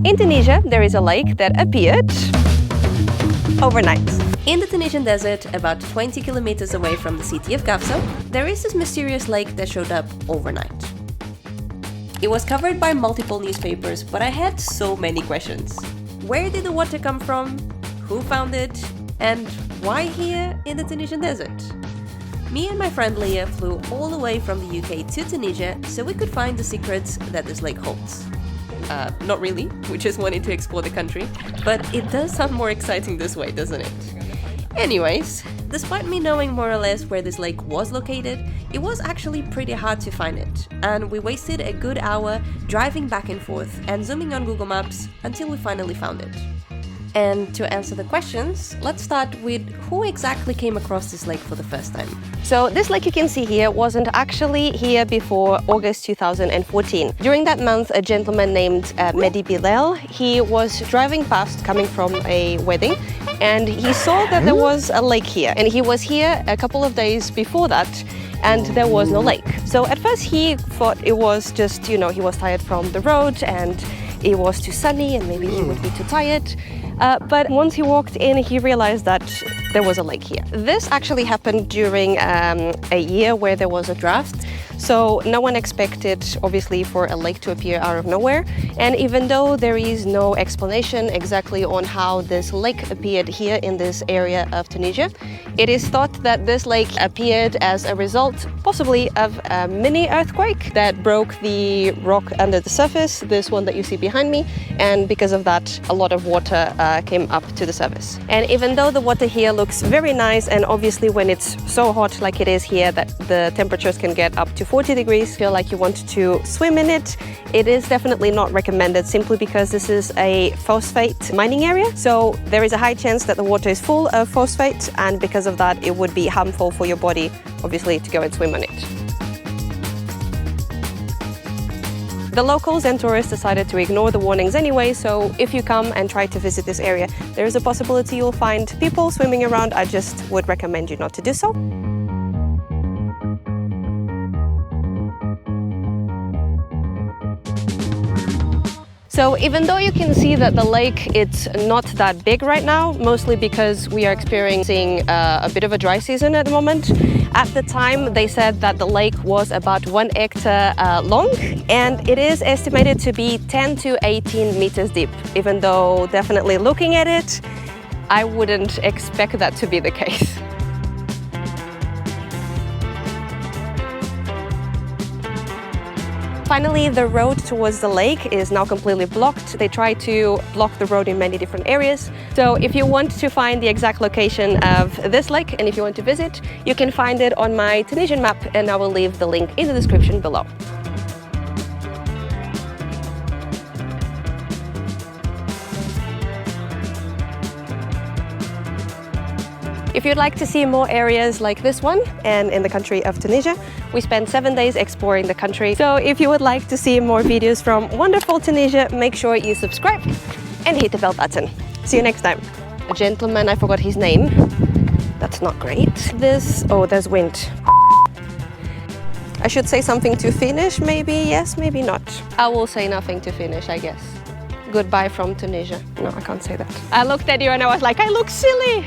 In Tunisia, there is a lake that appeared overnight. In the Tunisian desert, about 20 kilometers away from the city of Gafsa, there is this mysterious lake that showed up overnight. It was covered by multiple newspapers, but I had so many questions. Where did the water come from? Who found it? And why here in the Tunisian desert? Me and my friend Leah flew all the way from the UK to Tunisia so we could find the secrets that this lake holds. Not really, we just wanted to explore the country, but it does sound more exciting this way, doesn't it? Anyways, despite me knowing more or less where this lake was located, it was actually pretty hard to find it, and we wasted a good hour driving back and forth and zooming on Google Maps until we finally found it. And to answer the questions, let's start with who exactly came across this lake for the first time. So this lake you can see here wasn't actually here before August 2014. During that month, a gentleman named Mehdi Bilal, he was driving past coming from a wedding, and he saw that there was a lake here. And he was here a couple of days before that, and there was no lake. So at first he thought it was just, he was tired from the road and it was too sunny and maybe he would be too tired. But once he walked in, he realized that there was a lake here. This actually happened during a year where there was a drought. So no one expected, obviously, for a lake to appear out of nowhere. And even though there is no explanation exactly on how this lake appeared here in this area of Tunisia, it is thought that this lake appeared as a result, possibly, of a mini earthquake that broke the rock under the surface, this one that you see behind me. And because of that, a lot of water came up to the surface. And even though the water here looks very nice, and obviously when it's so hot like it is here that the temperatures can get up to 40 degrees, feel like you want to swim in it, it is definitely not recommended simply because this is a phosphate mining area. So there is a high chance that the water is full of phosphate, and because of that it would be harmful for your body, obviously, to go and swim on it. The locals and tourists decided to ignore the warnings anyway, so if you come and try to visit this area, there is a possibility you'll find people swimming around. I just would recommend you not to do so. So even though you can see that the lake, it's not that big right now, mostly because we are experiencing a bit of a dry season at the moment. At the time, they said that the lake was about 1 hectare long, and it is estimated to be 10 to 18 meters deep, even though definitely looking at it, I wouldn't expect that to be the case. Finally, the road towards the lake is now completely blocked. They try to block the road in many different areas. So if you want to find the exact location of this lake and if you want to visit, you can find it on my Tunisian map, and I will leave the link in the description below. If you'd like to see more areas like this one and in the country of Tunisia, we spent 7 days exploring the country. So if you would like to see more videos from wonderful Tunisia, make sure you subscribe and hit the bell button. See you next time. A gentleman, I forgot his name. That's not great. Oh, there's wind. I should say something to finish, maybe yes, maybe not. I will say nothing to finish, I guess. Goodbye from Tunisia. No, I can't say that. I looked at you and I was like, I look silly.